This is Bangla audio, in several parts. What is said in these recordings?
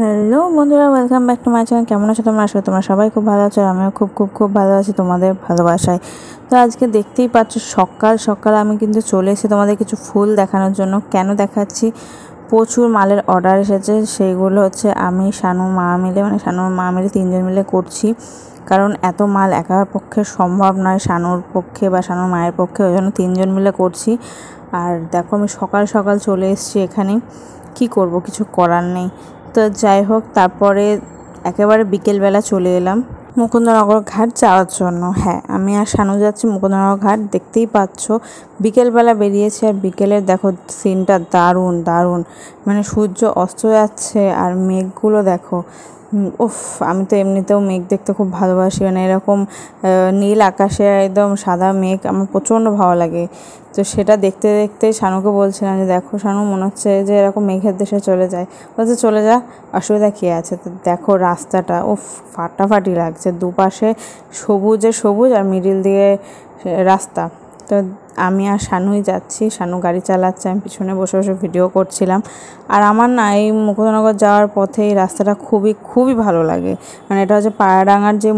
হ্যালো বন্ধুরা, welcome back to my channel. কেমন আছো তোমরা? আসলে তোমরা সবাই খুব ভালো আছো, আমিও খুব খুব খুব ভালো আছি তোমাদের ভালোবাসায়। তো আজকে দেখতেই পাচ্ছ সকাল সকাল আমি কিন্তু চলে এসেছি তোমাদের কিছু ফুল দেখানোর জন্য। কেন দেখাচ্ছি? প্রচুর মালের অর্ডার এসেছে, সেইগুলো হচ্ছে আমি শানু মা মিলে শানুর মা মিলে তিনজন মিলে করছি। কারণ এত মাল একার পক্ষে সম্ভব নয়, শানুর পক্ষে বা শানুর মায়ের পক্ষে, ওই জন্য তিনজন মিলে করছি। আর দেখো আমি সকাল সকাল চলে এসেছি এখানে, কি করব, কিছু করার নেই। তো যাই হোক, তারপরে একেবারে বিকেলবেলা চলে এলাম মুকুন্দনগর ঘাট যাওয়ার জন্য। হ্যাঁ, আমি আর শানু যাচ্ছি মুকুন্দনগর ঘাট। দেখতেই পাচ্ছ বিকেলবেলা বেরিয়েছে, আর বিকেলের দেখো সিনটা দারুণ দারুণ, মানে সূর্য অস্ত যাচ্ছে আর মেঘগুলো দেখো। উফ, আমি তো এমনিতেও মেঘ দেখতে খুব ভালোবাসি, মানে এরকম নীল আকাশে একদম সাদা মেঘ আমার প্রচণ্ড ভালো লাগে। তো সেটা দেখতে দেখতে শানুকে বলছিলাম যে দেখো শানু, মনে হচ্ছে যে এরকম মেঘের দেশে চলে যায়। বলছে চলে যা, অসুবিধা কী আছে। তো দেখো রাস্তাটা উফ ফাটাফাটি লাগছে, দুপাশে সবুজে সবুজ আর মিডিল দিয়ে রাস্তা। তো আমি আর শানুই যাচ্ছি, শানু গাড়ি চালাচ্ছে, আমি পিছনে বসে বসে ভিডিও করছিলাম। আর আমার না এই মুকুন্দনগর যাওয়ার পথে এই রাস্তাটা খুবই খুবই ভালো লাগে। মানে এটা হচ্ছে পায়রাডাঙ্গার যে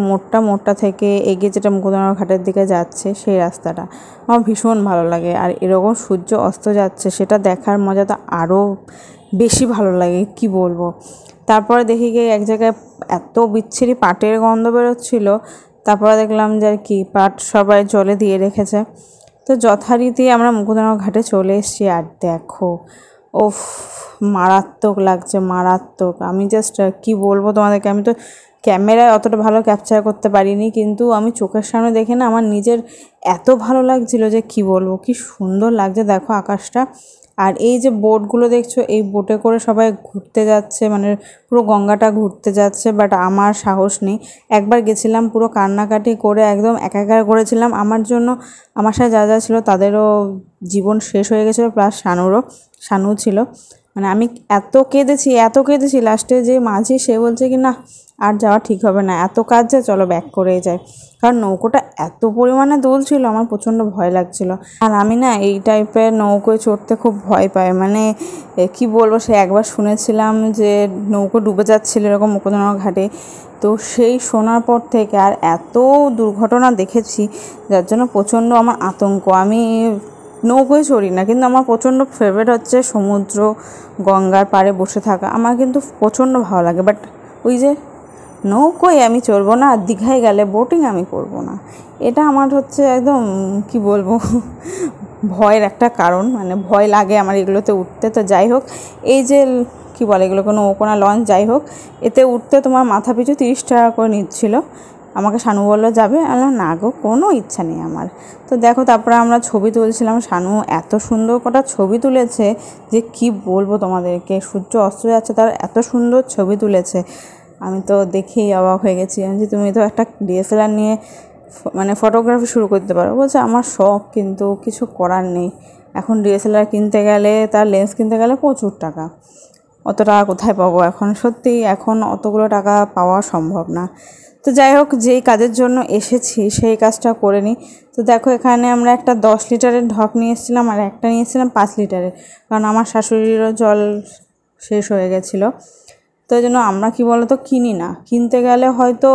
মোড়টা থেকে এগিয়ে যেটা মুকুন্দনগর ঘাটের দিকে যাচ্ছে, সেই রাস্তাটা আমার ভীষণ ভালো লাগে। আর এরকম সূর্য অস্ত যাচ্ছে, সেটা দেখার মজা তো আরও বেশি ভালো লাগে, কি বলবো। তারপরে দেখি গিয়ে এক জায়গায় এত বিচ্ছিরি পাটের গন্ধ বেরোচ্ছিলো। তারপরে দেখলাম যে আর কি পাট সবাই জলে দিয়ে রেখেছে। তো যথারীতি আমরা মুকুন্দনগর ঘাটে চলে এসেছি। আর দেখো ওফ, মারাত্মক লাগছে, মারাত্মক। আমি জাস্ট কি বলবো তোমাদেরকে, আমি তো ক্যামেরায় অতটা ভালো ক্যাপচার করতে পারিনি, কিন্তু আমি চোখের সামনে দেখে না আমার নিজের এত ভালো লাগছিল যে কি বলবো, কি সুন্দর লাগছে দেখো আকাশটা। আর এই যে বোটগুলো দেখছো, এই বোটে করে সবাই ঘুরতে যাচ্ছে, মানে পুরো গঙ্গাটা ঘুরতে যাচ্ছে। বাট আমার সাহস নেই। একবার গেছিলাম, পুরো কান্নাকাটি করে একদম একাকার করেছিলাম। আমার জন্য আমার সাথে যা যা ছিল তাদেরও জীবন শেষ হয়ে গেছিলো, প্লাস শানু ছিল। মানে আমি এত কেঁদেছি লাস্টে যে মাঝি, সে বলছে কি না আর যাওয়া ঠিক হবে না, এত কাজ যে চলো ব্যাক করেই যায়। কারণ নৌকোটা এত পরিমাণে দোল ছিল, আমার প্রচণ্ড ভয় লাগছিল। আর আমি না এই টাইপের নৌকোয় চড়তে খুব ভয় পাই। মানে কি বলবো, সে একবার শুনেছিলাম যে নৌকো ডুবে যাচ্ছিল এরকম মুকুন্দনগর ঘাটে। তো সেই শোনার পর থেকে আর এত দুর্ঘটনা দেখেছি, যার জন্য প্রচণ্ড আমার আতঙ্ক। আমি নৌকোয় চড়ি না, কিন্তু আমার প্রচণ্ড ফেভারিট হচ্ছে সমুদ্র, গঙ্গার পাড়ে বসে থাকা, আমার কিন্তু প্রচণ্ড ভালো লাগে। বাট ওই যে নৌকোয় আমি চড়বো না, আর দীঘায় গেলে বোটিং আমি করব না, এটা আমার হচ্ছে একদম কি বলবো ভয়ের একটা কারণ। মানে ভয় লাগে আমার এগুলোতে উঠতে। তো যাই হোক, এই যে কি বলে এগুলো, কোনো নৌকো না লঞ্চ, যাই হোক, এতে উঠতে তোমার মাথা পিছু 30 টাকা করে নিচ্ছিল। আমাকে শানু বললো যাবে, আমি না গো, কোনো ইচ্ছা নেই আমার। তো দেখো, তারপরে আমরা ছবি তুলছিলাম, শানু এত সুন্দর কটা ছবি তুলেছে যে কি বলবো তোমাদেরকে। সূর্য অস্ত যাচ্ছে, তার এত সুন্দর ছবি তুলেছে, আমি তো দেখেই অবাক হয়ে গেছি। আমি যে তুমি তো একটা ডিএসএলআর নিয়ে মানে ফটোগ্রাফি শুরু করতে পারো। বলছে আমার শখ, কিন্তু কিছু করার নেই। এখন ডিএসএলআর কিনতে গেলে, তার লেন্স কিনতে গেলে প্রচুর টাকা, অত টাকা কোথায় পাবো এখন? সত্যি এখন অতগুলো টাকা পাওয়া সম্ভব না। তো যাই হোক, যেই কাজের জন্য এসেছি সেই কাজটা করে নিই। তো দেখো, এখানে আমরা একটা 10 লিটারের ঢক নিয়ে এসেছিলাম, আর একটা নিয়ে এসেছিলাম 5 লিটারের, কারণ আমার শাশুড়িরও জল শেষ হয়ে গেছিলো। তো এই জন্য আমরা কি বলতো কিনি না, কিনতে গেলে হয়তো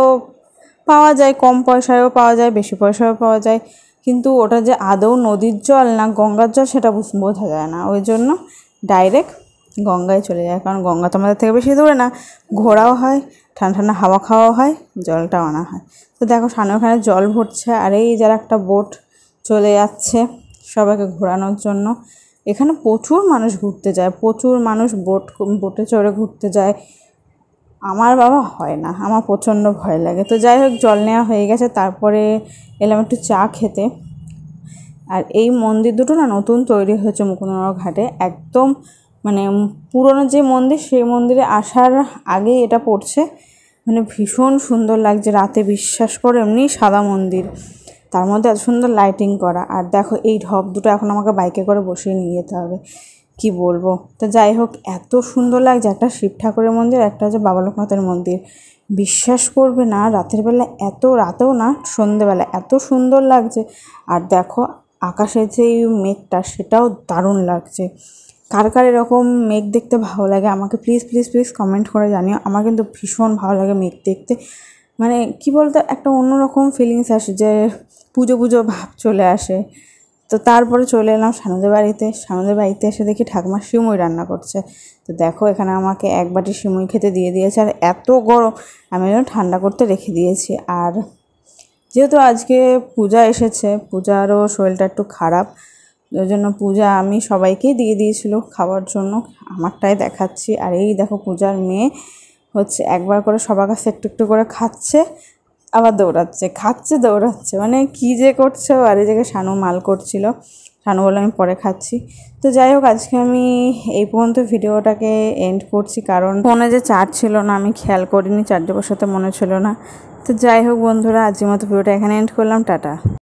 পাওয়া যায়, কম পয়সায়ও পাওয়া যায়, বেশি পয়সায়ও পাওয়া যায়, কিন্তু ওটা যে আদৌ নদীর জল না গঙ্গার জল সেটা বোঝা যায় না। ওই জন্য ডাইরেক্ট গঙ্গায় চলে যায়, কারণ গঙ্গা তো আমাদের থেকে বেশি দূরে না, ঘোরাও হয়, ঠান্ডা ঠান্ডা হাওয়া খাওয়াও হয়, জলটাও আনা হয়। তো দেখো সামনে ওখানে জল ভরছে, আর এই যারা একটা বোট চলে যাচ্ছে সবাইকে ঘোরানোর জন্য। এখানে প্রচুর মানুষ ঘুরতে যায়, প্রচুর মানুষ বোটে চড়ে ঘুরতে যায়। আমার বাবা হয় না, আমার প্রচণ্ড ভয় লাগে। তো যাই হোক, জল নেওয়া হয়ে গেছে, তারপরে এলাম একটু চা খেতে। আর এই মন্দির দুটো না নতুন তৈরি হয়েছে মুকুন্দনগর ঘাটে, একদম মানে পুরনো যে মন্দির, সেই মন্দিরে আসার আগেই এটা পড়ছে। মানে ভীষণ সুন্দর লাগছে রাতে, বিশ্বাস করে। এমনি সাদা মন্দির, তার মধ্যে এত সুন্দর লাইটিং করা। আর দেখো এই ঢপ দুটো এখন আমাকে বাইকে করে বসিয়ে নিয়ে যেতে হবে, কি বলবো। তো যাই হোক, এত সুন্দর লাগছে, একটা শিব ঠাকুরের মন্দির, একটা হচ্ছে বাবা লোকনাথের মন্দির। বিশ্বাস করবে না, রাতের বেলা রাতেও না, সন্ধেবেলা এত সুন্দর লাগছে। আর দেখো আকাশের যে মেঘটা, সেটাও দারুণ লাগছে। কার কার এরকম মেঘ দেখতে ভালো লাগে আমাকে প্লিজ প্লিজ প্লিজ কমেন্ট করে জানিও। আমার কিন্তু ভীষণ ভালো লাগে মেঘ দেখতে, মানে কি বলতো একটা অন্যরকম ফিলিংস আসে, যে পুজো পুজো ভাব চলে আসে। তো তারপরে চলে এলাম সানুদের বাড়িতে। সানুদের বাড়িতে এসে দেখি ঠাকুমা সিমুই রান্না করছে। তো দেখো এখানে আমাকে এক বাটি সিমুই খেতে দিয়ে দিয়েছে, আর এত গরম আমি যেন ঠান্ডা করতে রেখে দিয়েছি। আর যেহেতু আজকে পূজা এসেছে, পূজারও শরীরটা একটু খারাপ, ওই জন্য পূজা আমি সবাইকেই দিয়ে দিয়েছিল খাওয়ার জন্য, আমারটাই দেখাচ্ছি। আর এই দেখো পূজার মেয়ে হচ্ছে একবার করে সবার কাছে একটু একটু করে খাচ্ছে, আবার দৌড়াচ্ছে, খাচ্ছে দৌড়াচ্ছে, মানে কী যে করছে। আর এই জায়গায় শানু মাল করছিল, শানু বলে আমি পরে খাচ্ছি। তো যাই হোক আজকে আমি এই পর্যন্ত ভিডিওটাকে এন্ড করছি, কারণ ফোনে যে চার্জ ছিল না আমি খেয়াল করিনি, চার্জে বসাতে মনে ছিল না। তো যাই হোক বন্ধুরা, আজকের মতো ভিডিওটা এখানে এন্ড করলাম, টাটা।